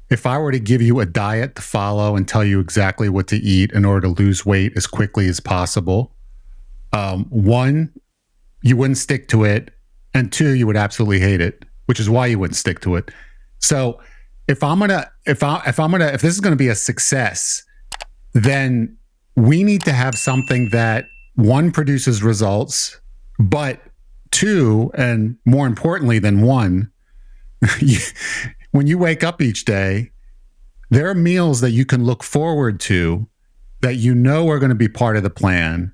if I were to give you a diet to follow and tell you exactly what to eat in order to lose weight as quickly as possible, one, you wouldn't stick to it, and two, you would absolutely hate it, which is why you wouldn't stick to it. So if this is gonna be a success, then we need to have something that one produces results, but two, and more importantly than one, when you wake up each day, there are meals that you can look forward to that you know are going to be part of the plan,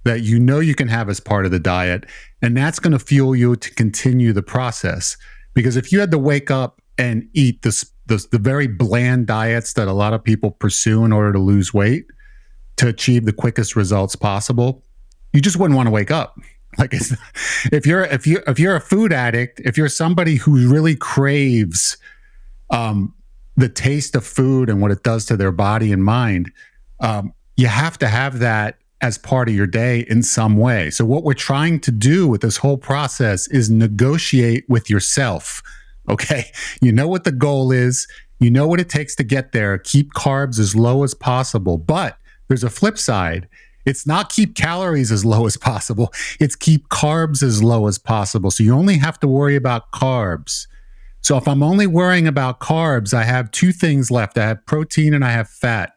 that you know you can have as part of the diet, and that's going to fuel you to continue the process. Because if you had to wake up and eat the very bland diets that a lot of people pursue in order to lose weight to achieve the quickest results possible, you just wouldn't want to wake up. Like, if you're a food addict, if you're somebody who really craves the taste of food and what it does to their body and mind, you have to have that as part of your day in some way. So what we're trying to do with this whole process is negotiate with yourself. Okay, you know what the goal is, you know what it takes to get there. Keep carbs as low as possible, but there's a flip side. It's not keep calories as low as possible. It's keep carbs as low as possible. So you only have to worry about carbs. So if I'm only worrying about carbs, I have two things left. I have protein and I have fat.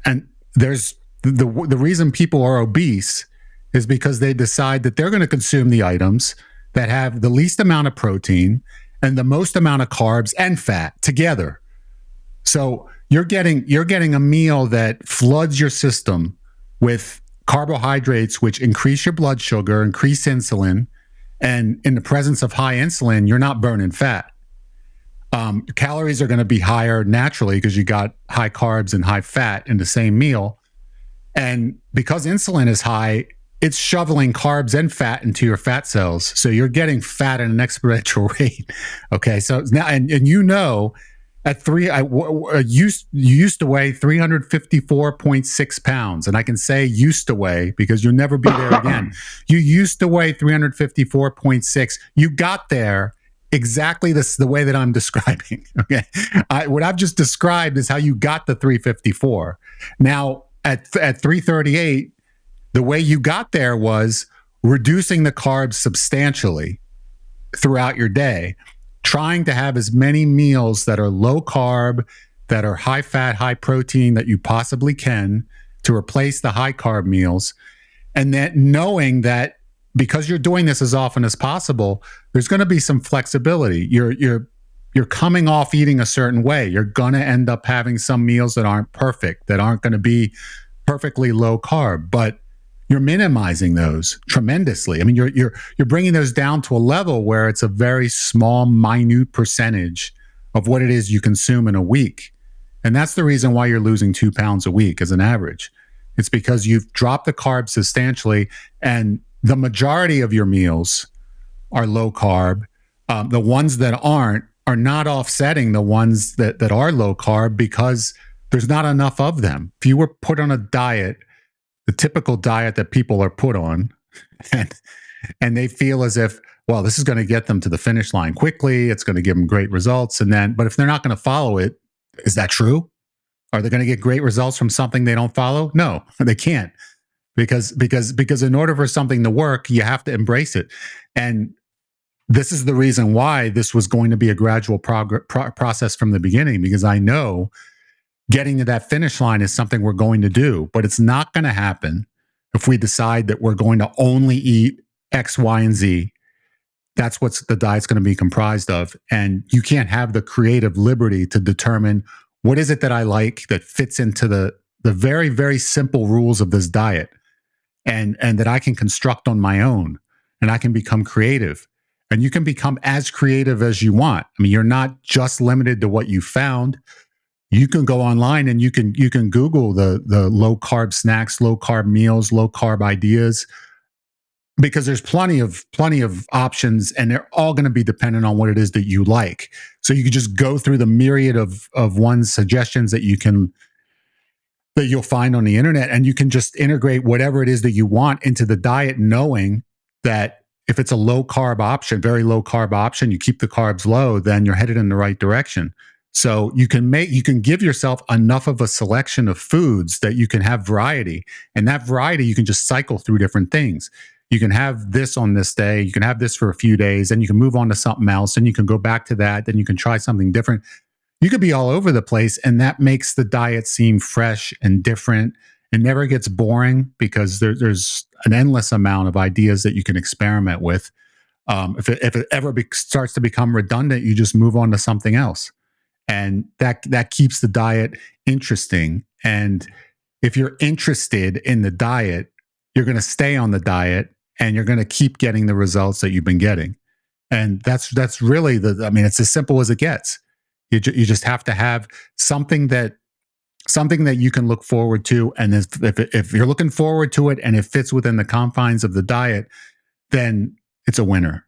And there's the reason people are obese is because they decide that they're going to consume the items that have the least amount of protein and the most amount of carbs and fat together. So you're getting a meal that floods your system with carbohydrates, which increase your blood sugar, increase insulin, and in the presence of high insulin, you're not burning fat. Calories are going to be higher naturally because you got high carbs and high fat in the same meal. And because insulin is high, it's shoveling carbs and fat into your fat cells. So you're getting fat at an exponential rate. Okay. So now, and you know, at you used to weigh 354.6 pounds. And I can say used to weigh because you'll never be there again. You used to weigh 354.6. You got there exactly the way that I'm describing. Okay. What I've just described is how you got to 354. Now at 338, the way you got there was reducing the carbs substantially throughout your day, trying to have as many meals that are low carb, that are high fat, high protein that you possibly can to replace the high carb meals. And then knowing that because you're doing this as often as possible, there's going to be some flexibility. You're coming off eating a certain way. You're going to end up having some meals that aren't perfect, that aren't going to be perfectly low carb, but you're minimizing those tremendously. I mean, you're bringing those down to a level where it's a very small, minute percentage of what it is you consume in a week. And that's the reason why you're losing 2 pounds a week as an average. It's because you've dropped the carbs substantially, and the majority of your meals are low carb. The ones that aren't are not offsetting the ones that are low carb because there's not enough of them. If you were put on a diet, the typical diet that people are put on, and they feel as if, well, this is going to get them to the finish line quickly. It's going to give them great results. But if they're not going to follow it, is that true? Are they going to get great results from something they don't follow? No, they can't, because in order for something to work, you have to embrace it. And this is the reason why this was going to be a gradual process from the beginning, because I know getting to that finish line is something we're going to do, but it's not going to happen if we decide that we're going to only eat X, Y, and Z. That's what the diet's going to be comprised of. And you can't have the creative liberty to determine what is it that I like that fits into the very, very simple rules of this diet, and that I can construct on my own, and I can become creative. And you can become as creative as you want. I mean, you're not just limited to what you found. You can go online and you can Google the low carb snacks, low carb meals, low carb ideas, because there's plenty of options, and they're all going to be dependent on what it is that you like. So you can just go through the myriad of one's suggestions that you'll find on the internet, and you can just integrate whatever it is that you want into the diet, knowing that if it's a low carb option, very low carb option, you keep the carbs low, then you're headed in the right direction. So you can give yourself enough of a selection of foods that you can have variety, and that variety you can just cycle through different things. You can have this on this day, you can have this for a few days, then you can move on to something else, and you can go back to that, then you can try something different. You could be all over the place, and that makes the diet seem fresh and different. It never gets boring because there's an endless amount of ideas that you can experiment with. If it ever starts to become redundant, you just move on to something else, and that keeps the diet interesting. And if you're interested in the diet, you're going to stay on the diet, and you're going to keep getting the results that you've been getting. And that's really the. I mean, it's as simple as it gets. You just have to have something that you can look forward to, and if you're looking forward to it and it fits within the confines of the diet, then it's a winner,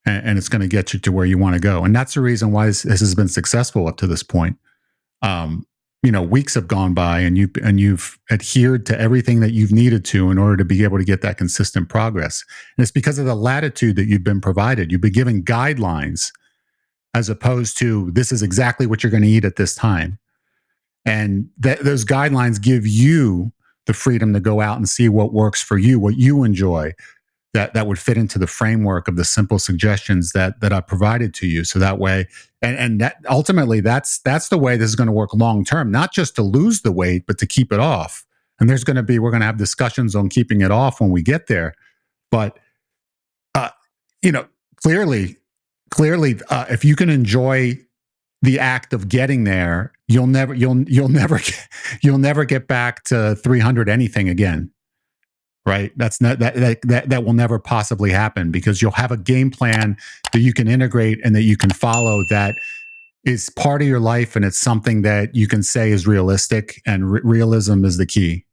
and it's going to get you to where you want to go. And that's the reason why this has been successful up to this point. Um, weeks have gone by, and you've adhered to everything that you've needed to in order to be able to get that consistent progress. And it's because of the latitude that you've been provided. You've been given guidelines as opposed to this is exactly what you're going to eat at this time. And those guidelines give you the freedom to go out and see what works for you, what you enjoy, that would fit into the framework of the simple suggestions that I provided to you. So that way, and that ultimately that's the way this is going to work long term, not just to lose the weight, but to keep it off. And we're going to have discussions on keeping it off when we get there. But uh, you know, clearly, if you can enjoy the act of getting there, you'll never get back to 300 anything again. Right? That's not that will never possibly happen, because you'll have a game plan that you can integrate and that you can follow, that is part of your life, and it's something that you can say is realistic, and realism is the key.